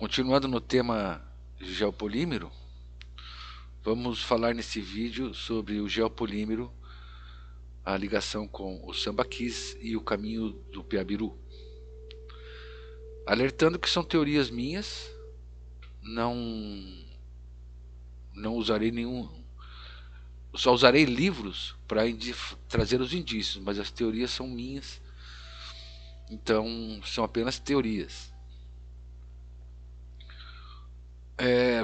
Continuando no tema geopolímero, vamos falar nesse vídeo sobre o geopolímero, a ligação com o sambaquis e o caminho do Piabiru. Alertando que são teorias minhas, não usarei nenhum, só usarei livros para trazer os indícios, mas as teorias são minhas, então são apenas teorias.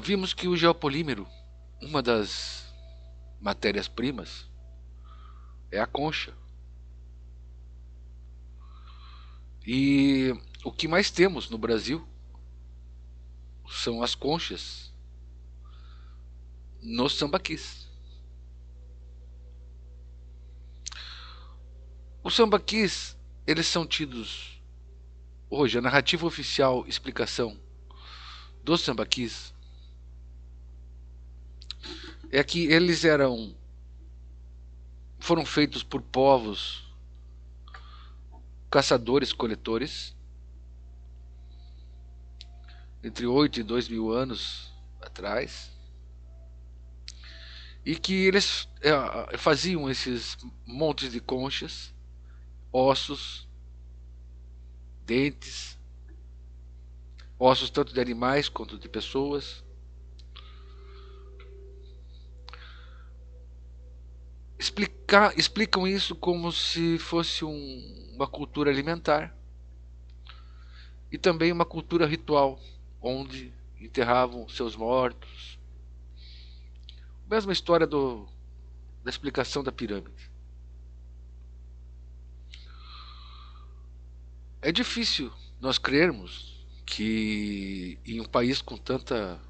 Vimos que o geopolímero, uma das matérias-primas, é a concha. E o que mais temos no Brasil são as conchas nos sambaquis. Os sambaquis, eles são tidos hoje, a narrativa oficial, explicação dos sambaquis é que eles foram feitos por povos caçadores-coletores entre 8 e 2 mil anos atrás, e que eles faziam esses montes de conchas, ossos, dentes, ossos tanto de animais quanto de pessoas. Explicam isso como se fosse uma cultura alimentar e também uma cultura ritual, onde enterravam seus mortos. Mesma história da explicação da pirâmide. É difícil nós crermos que em um país com tanta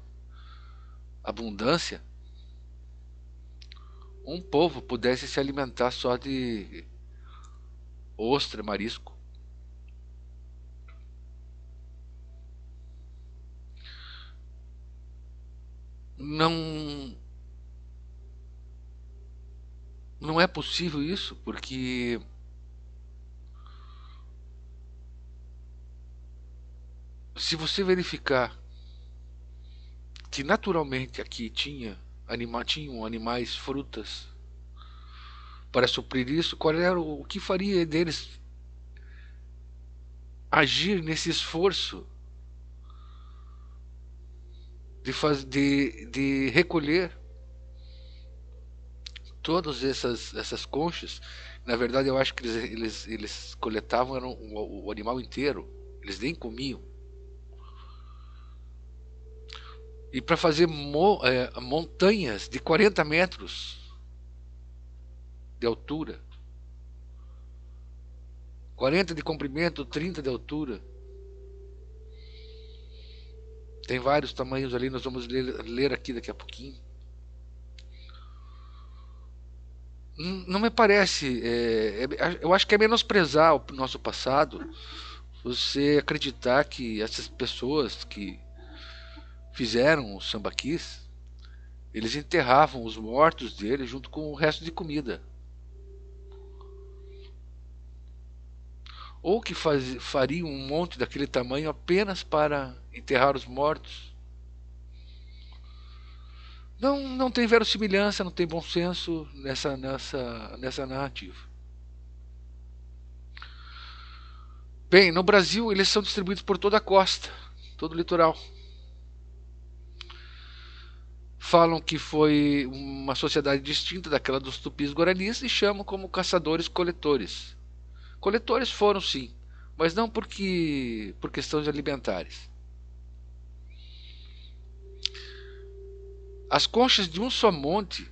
abundância, um povo pudesse se alimentar só de ostra, marisco. Não, não é possível isso, porque se você verificar que naturalmente aqui tinham animais, frutas, para suprir isso, qual era o que faria deles agir nesse esforço de recolher todas essas conchas? Na verdade, eu acho que eles coletavam o animal inteiro, eles nem comiam. E para fazer montanhas de 40 metros de altura, 40 de comprimento, 30 de altura. Tem vários tamanhos ali, nós vamos ler aqui daqui a pouquinho. Não me parece, eu acho que é menosprezar o nosso passado você acreditar que essas pessoas que fizeram os sambaquis, eles enterravam os mortos deles junto com o resto de comida. Ou que fariam um monte daquele tamanho apenas para enterrar os mortos. Não tem verossimilhança, não tem bom senso nessa narrativa. Bem, no Brasil eles são distribuídos por toda a costa, todo o litoral. Falam que foi uma sociedade distinta daquela dos tupis guaranis e chamam como caçadores-coletores. Coletores foram sim, mas não por questões alimentares. As conchas de um só monte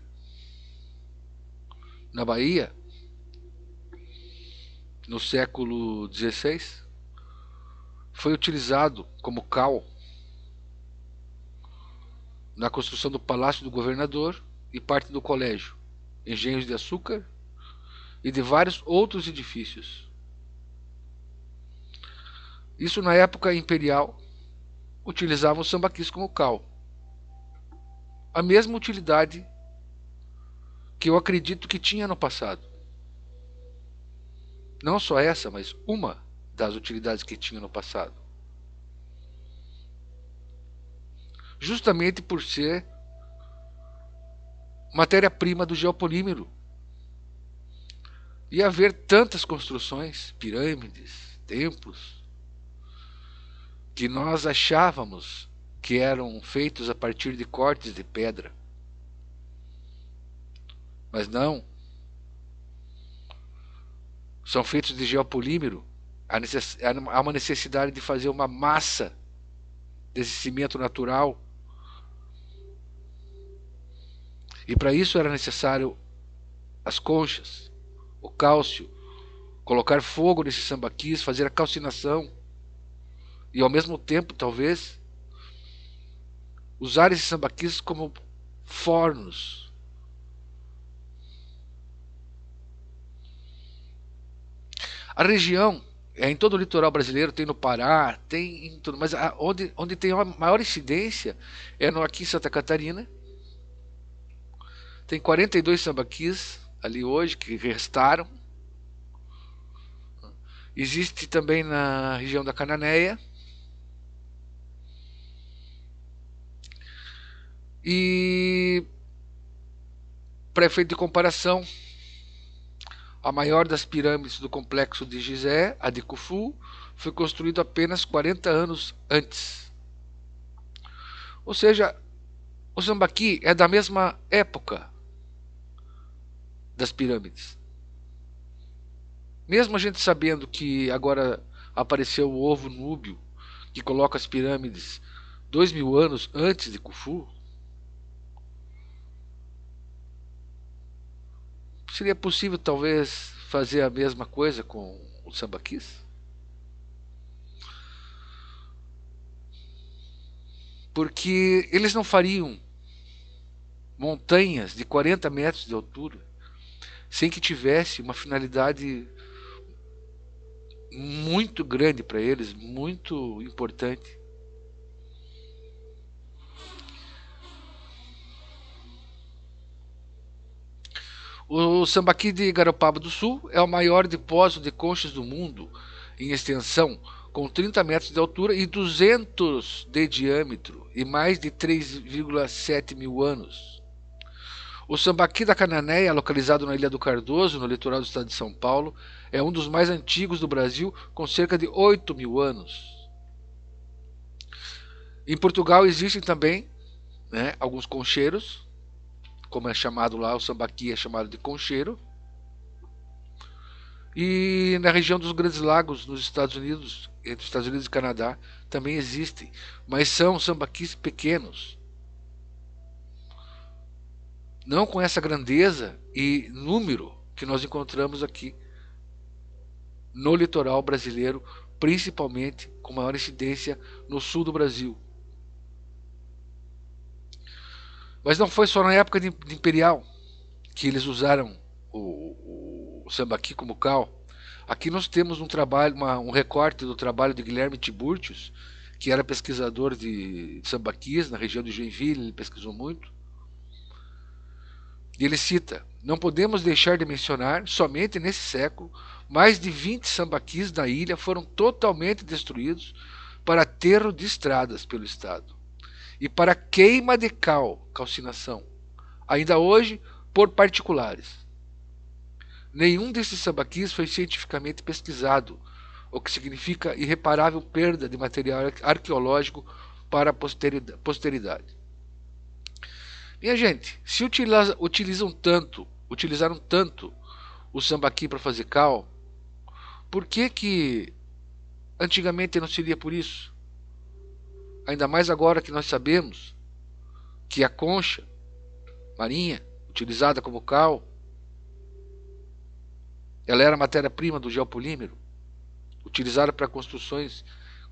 na Bahia, no século XVI, foi utilizado como cal na construção do Palácio do Governador e parte do colégio, engenhos de açúcar e de vários outros edifícios. Isso na época imperial, utilizavam os sambaquis como cal. A mesma utilidade que eu acredito que tinha no passado. Não só essa, mas uma das utilidades que tinha no passado. justamente por ser matéria-prima do geopolímero. E haver tantas construções, pirâmides, templos, que nós achávamos que eram feitos a partir de cortes de pedra. Mas não, são feitos de geopolímero. Há uma necessidade de fazer uma massa desse cimento natural. E para isso era necessário as conchas, o cálcio, colocar fogo nesses sambaquis, fazer a calcinação e ao mesmo tempo, talvez, usar esses sambaquis como fornos. A região é em todo o litoral brasileiro, tem no Pará, tem em tudo, mas onde tem a maior incidência é aqui em Santa Catarina. Tem 42 sambaquis ali hoje que restaram. Existe também na região da Cananéia. E para efeito de comparação, a maior das pirâmides do complexo de Gizé, a de Khufu, foi construída apenas 40 anos antes. Ou seja, o Sambaqui é da mesma época das pirâmides. Mesmo a gente sabendo que agora apareceu o ovo núbio, que coloca as pirâmides 2000 anos antes de Khufu, seria possível talvez fazer a mesma coisa com os sambaquis? Porque eles não fariam montanhas de 40 metros de altura sem que tivesse uma finalidade muito grande para eles, muito importante. O Sambaqui de Garopaba do Sul é o maior depósito de conchas do mundo em extensão, com 30 metros de altura e 200 de diâmetro e mais de 3,7 mil anos. O Sambaqui da Cananéia, localizado na Ilha do Cardoso, no litoral do estado de São Paulo, é um dos mais antigos do Brasil, com cerca de 8 mil anos. Em Portugal existem também, né, alguns concheiros, como é chamado lá, o Sambaqui é chamado de concheiro. E na região dos Grandes Lagos, nos Estados Unidos, entre os Estados Unidos e Canadá, também existem, mas são sambaquis pequenos. Não com essa grandeza e número que nós encontramos aqui no litoral brasileiro, principalmente com maior incidência no sul do Brasil. Mas não foi só na época de imperial que eles usaram o sambaqui como cal. Aqui nós temos um trabalho, um recorte do trabalho de Guilherme Tiburtius, que era pesquisador de sambaquis na região de Joinville, ele pesquisou muito. E ele cita: não podemos deixar de mencionar, somente nesse século, mais de 20 sambaquis da ilha foram totalmente destruídos para aterro de estradas pelo Estado e para queima de calcinação, ainda hoje por particulares. Nenhum desses sambaquis foi cientificamente pesquisado, o que significa irreparável perda de material arqueológico para a posteridade. Minha gente, se utilizaram tanto o sambaqui para fazer cal, por que antigamente não seria por isso? Ainda mais agora que nós sabemos que a concha marinha, utilizada como cal, ela era matéria-prima do geopolímero, utilizada para construções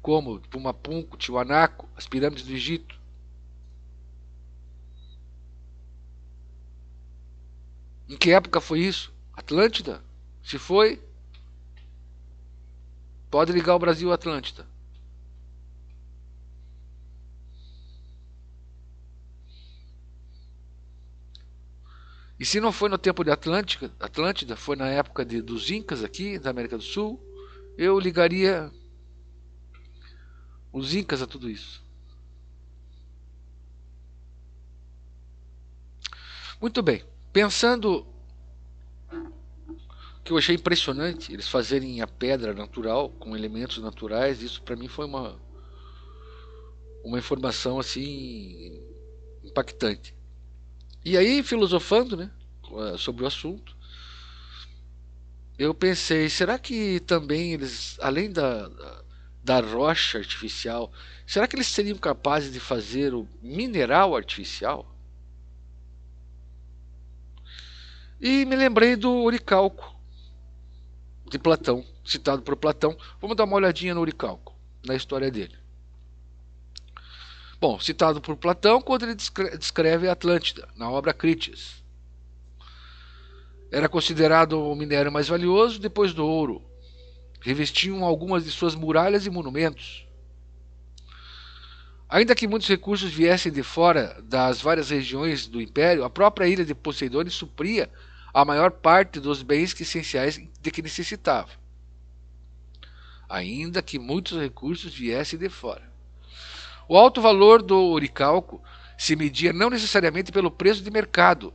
como Pumapunco, Tiwanaku, as pirâmides do Egito. Em que época foi isso? Atlântida? Se foi, pode ligar o Brasil à Atlântida. E se não foi no tempo de Atlântida, foi na época dos Incas aqui, da América do Sul, eu ligaria os Incas a tudo isso. Muito bem. Pensando que eu achei impressionante eles fazerem a pedra natural com elementos naturais, isso para mim foi uma informação assim impactante. E aí, filosofando, né, sobre o assunto, eu pensei, será que também eles, além da rocha artificial, será que eles seriam capazes de fazer o mineral artificial? E me lembrei do oricalco, de Platão, citado por Platão. Vamos dar uma olhadinha no oricalco, na história dele. Bom, citado por Platão quando ele descreve a Atlântida, na obra Critias. Era considerado o minério mais valioso depois do ouro. Revestiam algumas de suas muralhas e monumentos. Ainda que muitos recursos viessem de fora das várias regiões do império, a própria ilha de Poseidone supria a maior parte dos bens essenciais de que necessitava. Ainda que muitos recursos viessem de fora. O alto valor do oricalco se media não necessariamente pelo preço de mercado,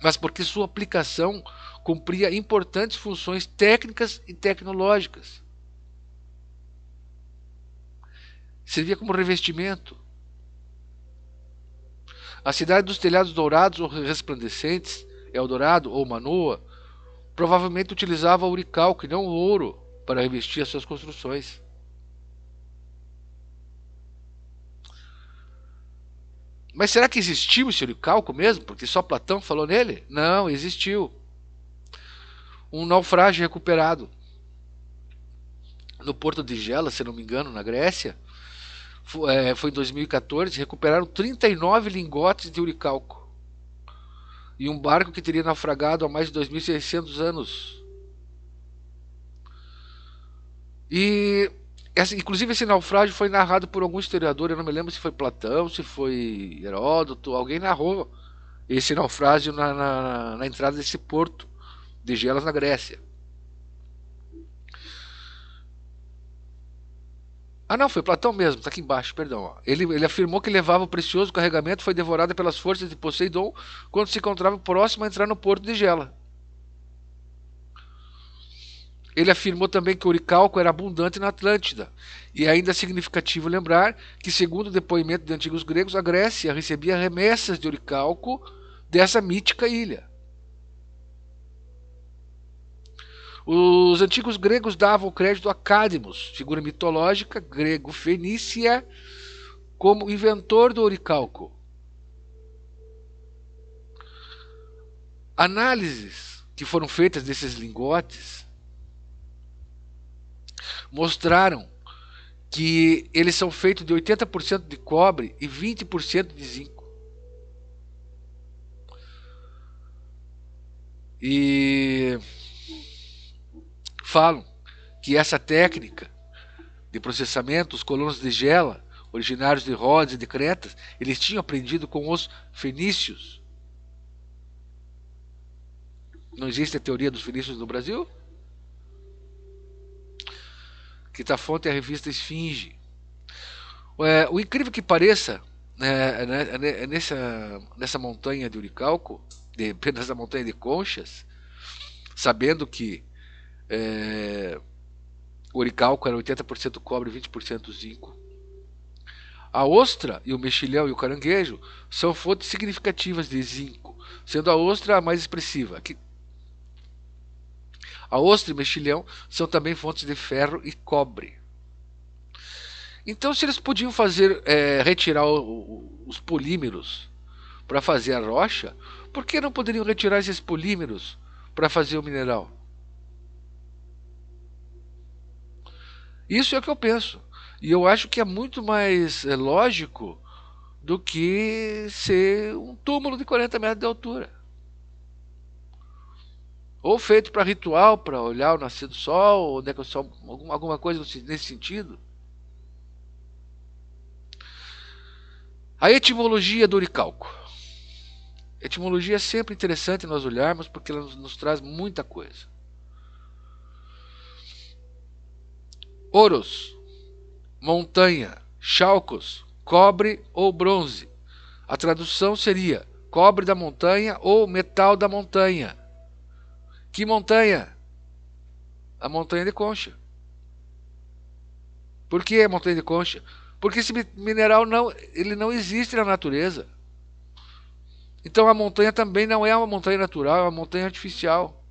mas porque sua aplicação cumpria importantes funções técnicas e tecnológicas. Servia como revestimento. A cidade dos telhados dourados ou resplandecentes, Eldorado ou Manoa, provavelmente utilizava o oricalco e não o ouro para revestir as suas construções. Mas será que existiu esse oricalco mesmo? Porque só Platão falou nele? Não, existiu. Um naufrágio recuperado no porto de Gela, se não me engano, na Grécia, foi em 2014, recuperaram 39 lingotes de oricalco. E um barco que teria naufragado há mais de 2.600 anos. E inclusive esse naufrágio foi narrado por algum historiador, eu não me lembro se foi Platão, se foi Heródoto, alguém narrou esse naufrágio na entrada desse porto de Gelas, na Grécia. Ah, não, foi Platão mesmo, tá aqui embaixo, perdão. Ele afirmou que levava o precioso carregamento, foi devorado pelas forças de Poseidon quando se encontrava próximo a entrar no porto de Gela. Ele afirmou também que o oricalco era abundante na Atlântida. E ainda é significativo lembrar que, segundo o depoimento de antigos gregos, a Grécia recebia remessas de oricalco dessa mítica ilha. Os antigos gregos davam crédito a Cadmus, figura mitológica grego-fenícia, como inventor do oricalco. Análises que foram feitas desses lingotes mostraram que eles são feitos de 80% de cobre e 20% de zinco. E falam que essa técnica de processamento, os colonos de Gela, originários de Rhodes e de Creta, eles tinham aprendido com os fenícios. Não existe a teoria dos fenícios no Brasil? Que tá fonte é a revista Esfinge. O incrível que pareça, nessa montanha de Uricalco, nessa montanha de Conchas, sabendo que o Uricalco era 80% cobre e 20% zinco, a ostra e o mexilhão e o caranguejo são fontes significativas de zinco, sendo a ostra a mais expressiva. A ostra e o mexilhão são também fontes de ferro e cobre. Então, se eles podiam retirar os polímeros para fazer a rocha, por que não poderiam retirar esses polímeros para fazer o mineral? Isso é o que eu penso. E eu acho que é muito mais lógico do que ser um túmulo de 40 metros de altura. Ou feito para ritual, para olhar o nascer do sol, ou o sol, alguma coisa nesse sentido. A etimologia do oricalco. A etimologia é sempre interessante nós olharmos porque ela nos traz muita coisa. Oros, montanha, chalcos, cobre ou bronze. A tradução seria Cobre da montanha ou metal da montanha. Que montanha? A montanha de Concha. Por que a montanha de Concha? Porque esse mineral ele não existe na natureza. Então a montanha também não é uma montanha natural, é uma montanha artificial.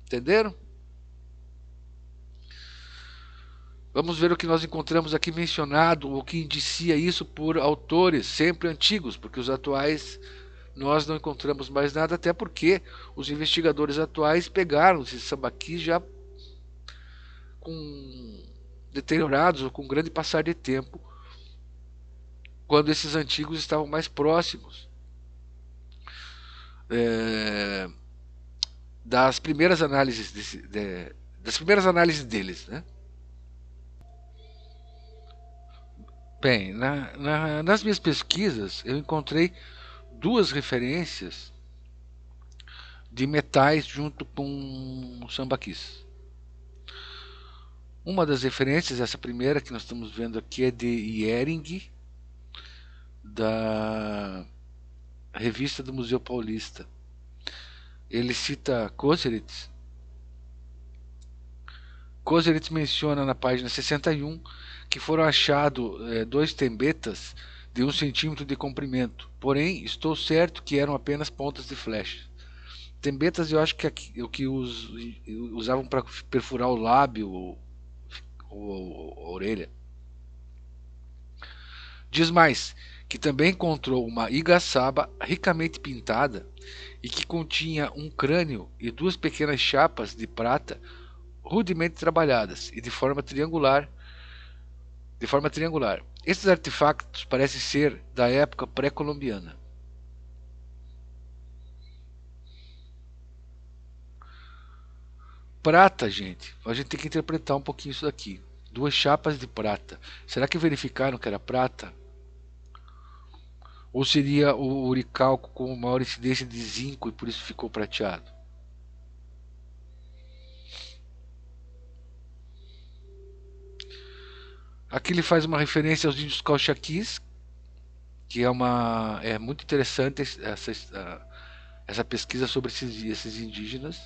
Entenderam? Vamos ver o que nós encontramos aqui mencionado, o que indicia isso por autores sempre antigos, porque os atuais nós não encontramos mais nada, até porque os investigadores atuais pegaram esses sambaquis já com deteriorados ou com grande passar de tempo, quando esses antigos estavam mais próximos é, das primeiras análises das primeiras análises deles, né? Bem, nas minhas pesquisas eu encontrei duas referências de metais junto com o sambaquis. Uma das referências, essa primeira que nós estamos vendo aqui, é de Iering, da revista do Museu Paulista. Ele cita Koselleitz. Koselleitz menciona na página 61 que foram achados dois tembetas de 1 centímetro de comprimento, porém estou certo que eram apenas pontas de flecha. Tembetas eu acho que é o que usavam para perfurar o lábio ou a orelha. Diz mais que também encontrou uma igaçaba ricamente pintada e que continha um crânio e duas pequenas chapas de prata rudemente trabalhadas e de forma triangular. Esses artefatos parecem ser da época pré-colombiana. Prata, gente, a gente tem que interpretar um pouquinho isso daqui. Duas chapas de prata. Será que verificaram que era prata? Ou seria o uricalco com maior incidência de zinco e por isso ficou prateado? Aqui ele faz uma referência aos índios cauchaquis, que é muito interessante essa pesquisa sobre esses indígenas.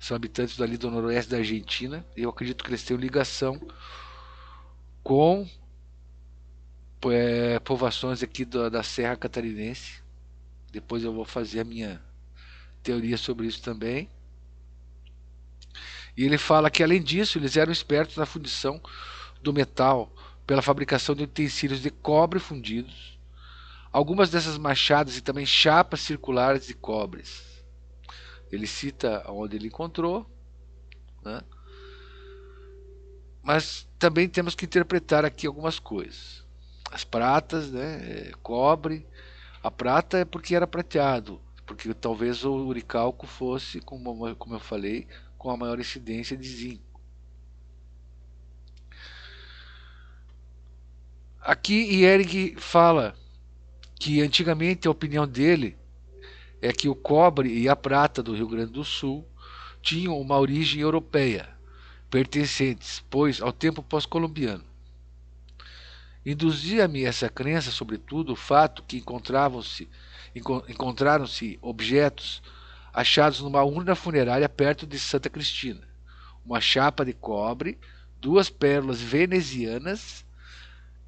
São habitantes ali do noroeste da Argentina. E eu acredito que eles tenham ligação com povoações aqui da Serra Catarinense. Depois eu vou fazer a minha teoria sobre isso também. E ele fala que, além disso, eles eram espertos na fundição do metal pela fabricação de utensílios de cobre fundidos. Algumas dessas machadas e também chapas circulares de cobres. Ele cita onde ele encontrou, né? Mas também temos que interpretar aqui algumas coisas. As pratas, né? Cobre. A prata é porque era prateado, porque talvez o uricalco fosse, como eu falei, com a maior incidência de zinco. Aqui Ehring fala que antigamente a opinião dele é que o cobre e a prata do Rio Grande do Sul tinham uma origem europeia, pertencentes, pois, ao tempo pós-colombiano. Induzia-me essa crença, sobretudo, o fato que encontraram-se objetos achados numa urna funerária perto de Santa Cristina, uma chapa de cobre, duas pérolas venezianas,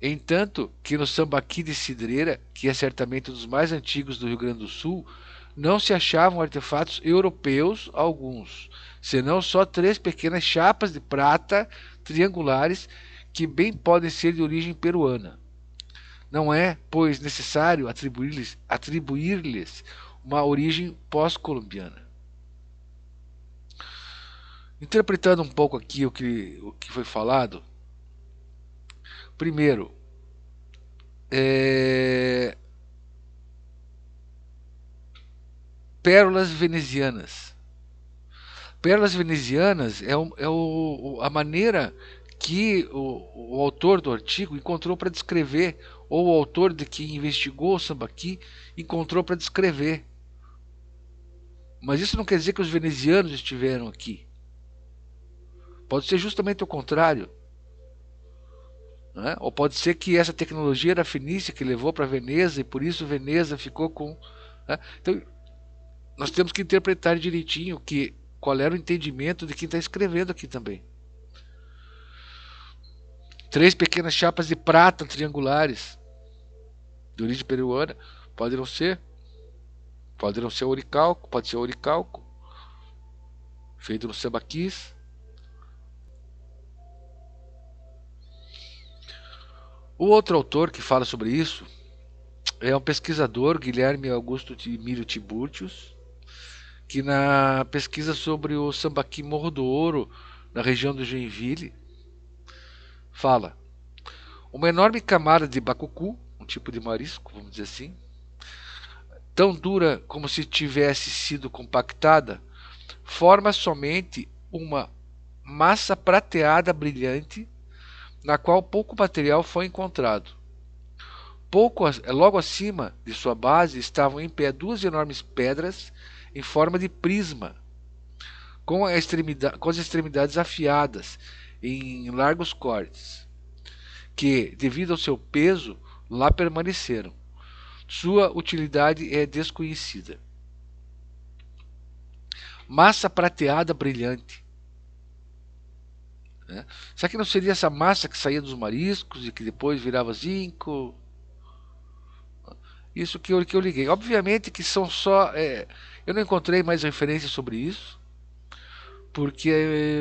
entanto que no Sambaqui de Cidreira, que é certamente um dos mais antigos do Rio Grande do Sul, não se achavam artefatos europeus alguns, senão só três pequenas chapas de prata triangulares que bem podem ser de origem peruana. Não é, pois, necessário atribuir-lhes uma origem pós-colombiana. Interpretando um pouco aqui o que foi falado, primeiro, pérolas venezianas. Pérolas venezianas a maneira que o autor do artigo encontrou para descrever, ou o autor de que investigou o sambaqui encontrou para descrever. Mas isso não quer dizer que os venezianos estiveram aqui. Pode ser justamente o contrário. né? Ou pode ser que essa tecnologia da Fenícia que levou para Veneza e por isso Veneza ficou com, né? Então nós temos que interpretar direitinho que qual era o entendimento de quem está escrevendo aqui também. Três pequenas chapas de prata triangulares de origem peruana poderão ser, poderão ser oricalco, pode ser oricalco, feito no sambaquis. O outro autor que fala sobre isso é um pesquisador, Guilherme Augusto de Emílio Tiburtius, que na pesquisa sobre o sambaqui Morro do Ouro, na região do Joinville, fala: uma enorme camada de bacucu, um tipo de marisco, vamos dizer assim, tão dura como se tivesse sido compactada, forma somente uma massa prateada brilhante, na qual pouco material foi encontrado. Logo acima de sua base estavam em pé duas enormes pedras em forma de prisma, com as extremidades afiadas em largos cortes, que, devido ao seu peso, lá permaneceram. Sua utilidade é desconhecida. Massa prateada brilhante. Né? Será que não seria essa massa que saía dos mariscos e que depois virava zinco? Isso que eu liguei. Obviamente que são só. Eu não encontrei mais referências sobre isso,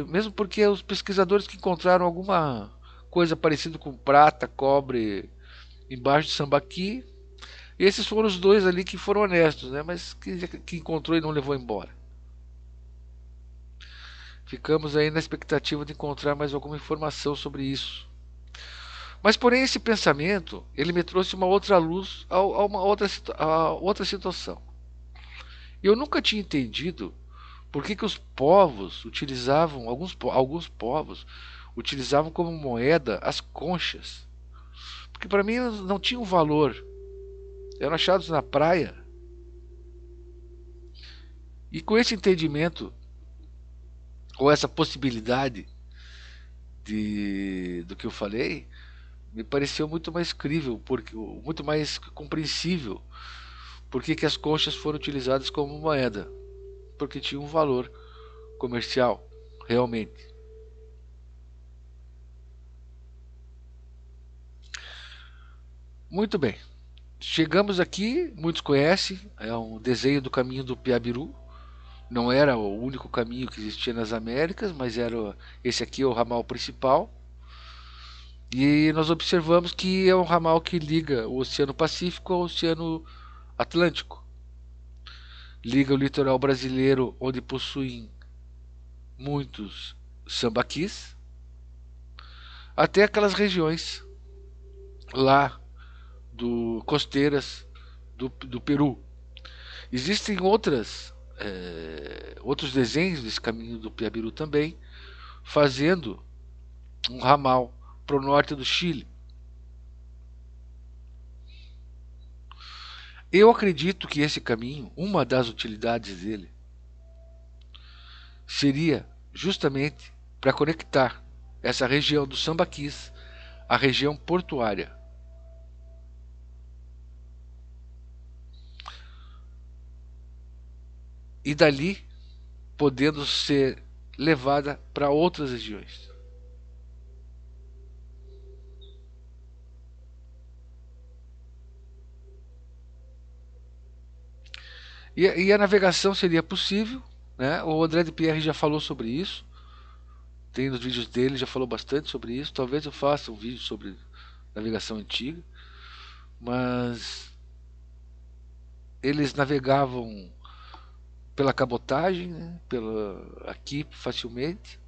mesmo porque os pesquisadores que encontraram alguma coisa parecida com prata, cobre embaixo de sambaqui, esses foram os dois ali que foram honestos, né? Mas que encontrou e não levou embora. Ficamos aí na expectativa de encontrar mais alguma informação sobre isso. Mas porém esse pensamento ele me trouxe uma outra luz a outra situação. Eu nunca tinha entendido por que os povos utilizavam, alguns povos utilizavam como moeda as conchas. Porque para mim não tinham valor. Eram achados na praia. E com esse entendimento, ou essa possibilidade do que eu falei, me pareceu muito mais crível, muito mais compreensível por que as conchas foram utilizadas como moeda. Porque tinha um valor comercial, realmente. Muito bem. Chegamos aqui, muitos conhecem, é um desenho do caminho do Piabiru. Não era o único caminho que existia nas Américas, mas esse aqui é o ramal principal. E nós observamos que é um ramal que liga o Oceano Pacífico ao Oceano Atlântico. Liga o litoral brasileiro, onde possuem muitos sambaquis, até aquelas regiões lá do costeiras do Peru. Existem outros desenhos desse caminho do Piabiru também, fazendo um ramal para o norte do Chile. Eu acredito que esse caminho, uma das utilidades dele, seria justamente para conectar essa região do Sambaquis à região portuária. E dali podendo ser levada para outras regiões. E a navegação seria possível, né? O André de Pierre já falou sobre isso, tem nos vídeos dele, já falou bastante sobre isso. Talvez eu faça um vídeo sobre navegação antiga, mas eles navegavam pela cabotagem, né? Aqui facilmente,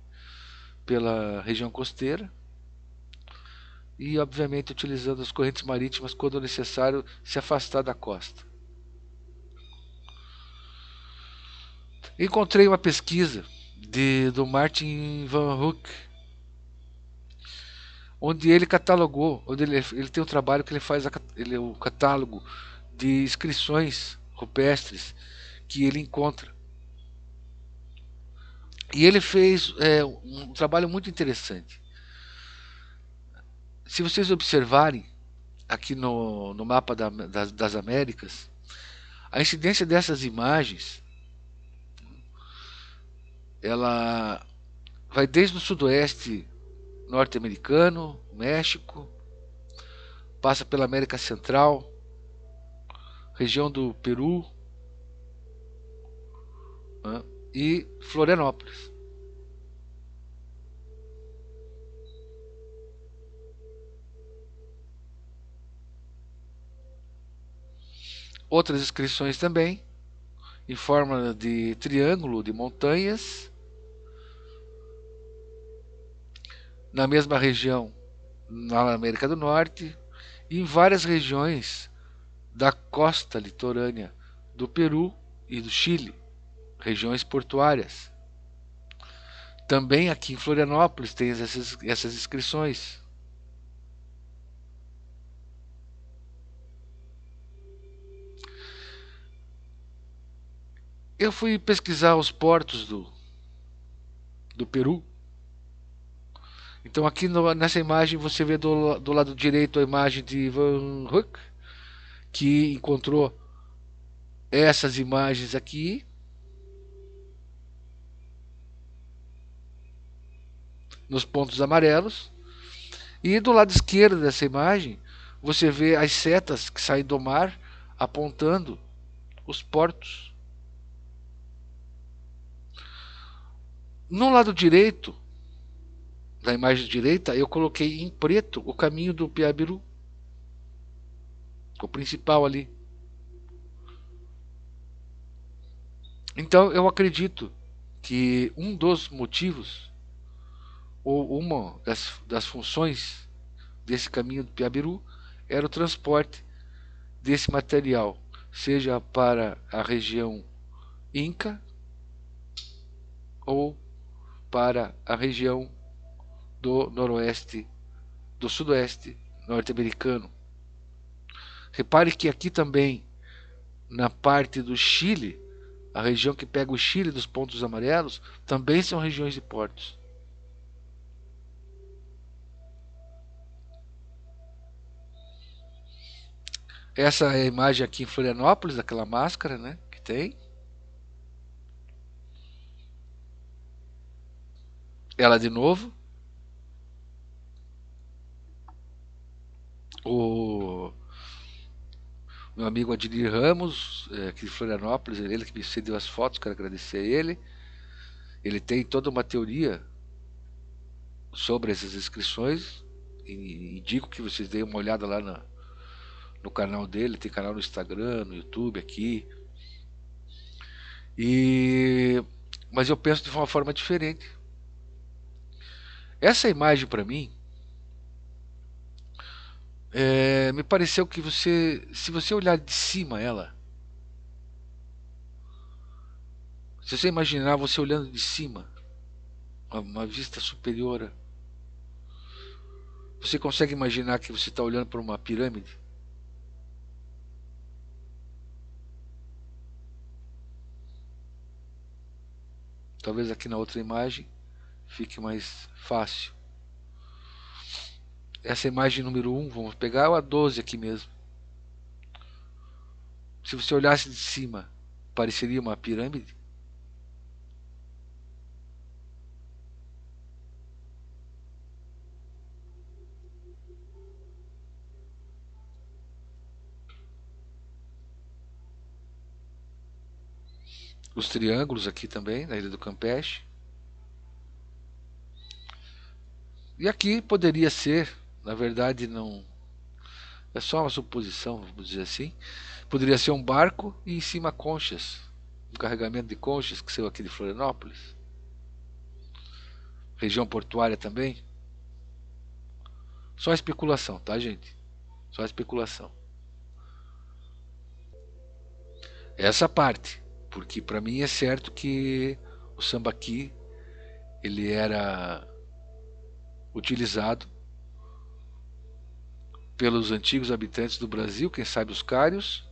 pela região costeira e, obviamente, utilizando as correntes marítimas quando necessário se afastar da costa. Encontrei uma pesquisa do Martin Van Hook, onde ele catalogou, ele tem um trabalho que ele faz, ele é o catálogo de inscrições rupestres que ele encontra. E ele fez um trabalho muito interessante. Se vocês observarem aqui no mapa das Américas, a incidência dessas imagens, ela vai desde o sudoeste norte-americano, México, passa pela América Central, região do Peru, né, e Florianópolis. Outras inscrições também, em forma de triângulo de montanhas, na mesma região, na América do Norte, e em várias regiões da costa litorânea do Peru e do Chile, regiões portuárias. Também aqui em Florianópolis tem essas inscrições. Eu fui pesquisar os portos do Peru. Então aqui nessa imagem você vê do lado direito a imagem de Van Hook, que encontrou essas imagens aqui, nos pontos amarelos. E do lado esquerdo dessa imagem, você vê as setas que saem do mar apontando os portos. No lado direito, da imagem direita, eu coloquei em preto o caminho do Piabiru, o principal ali. Então eu acredito que um dos motivos, ou uma das funções desse caminho do Piabiru, era o transporte desse material, seja para a região Inca ou para a região do noroeste, do sudoeste norte-americano. Repare que aqui também, na parte do Chile, a região que pega o Chile dos pontos amarelos, também são regiões de portos. Essa é a imagem aqui em Florianópolis, daquela máscara, né, que tem. Ela de novo. O meu amigo Adir Ramos, aqui de Florianópolis, ele que me cedeu as fotos, quero agradecer a ele. Ele tem toda uma teoria sobre essas inscrições. E indico que vocês deem uma olhada lá no canal dele. Tem canal no Instagram, no YouTube aqui. Mas eu penso de uma forma diferente. Essa imagem para mim me pareceu que se você olhar de cima ela, se você imaginar você olhando de cima, uma vista superior, você consegue imaginar que você está olhando para uma pirâmide? Talvez aqui na outra imagem fique mais fácil. Essa imagem número 1, vamos pegar a 12 aqui mesmo. Se você olhasse de cima, pareceria uma pirâmide? Os triângulos aqui também, na Ilha do Campeche. E aqui poderia ser, na verdade não, é só uma suposição, vamos dizer assim. Poderia ser um barco e em cima conchas, um carregamento de conchas que saiu aqui de Florianópolis. Região portuária também. Só especulação, tá, gente? Só especulação. Essa parte, porque para mim é certo que o sambaqui ele era utilizado pelos antigos habitantes do Brasil, quem sabe os cários,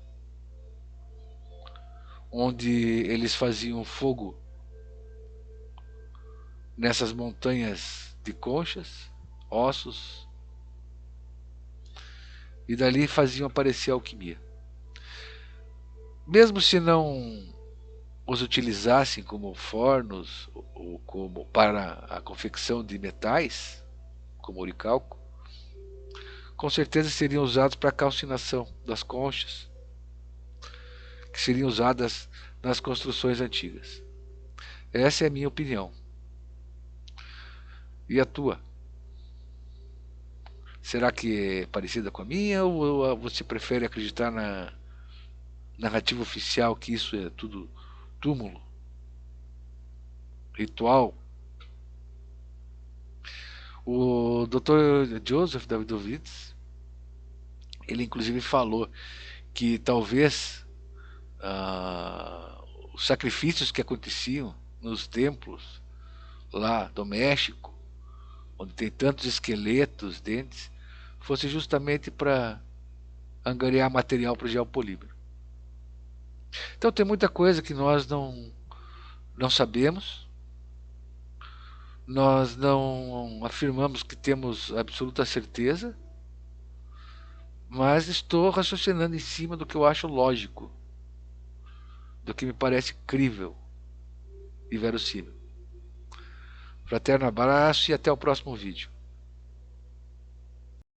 onde eles faziam fogo nessas montanhas de conchas, ossos, e dali faziam aparecer a alquimia. Mesmo se não os utilizassem como fornos ou como para a confecção de metais, como oricalco, com certeza seriam usados para a calcinação das conchas, que seriam usadas nas construções antigas. Essa é a minha opinião. E a tua? Será que é parecida com a minha ou você prefere acreditar na narrativa oficial que isso é tudo túmulo, ritual? O Dr. Joseph Davidovits, ele inclusive falou que talvez os sacrifícios que aconteciam nos templos lá do México, onde tem tantos esqueletos, dentes, fosse justamente para angariar material para o geopolímero. Então tem muita coisa que nós não sabemos, nós não afirmamos que temos absoluta certeza, mas estou raciocinando em cima do que eu acho lógico, do que me parece crível e verossímil. Fraterno abraço e até o próximo vídeo.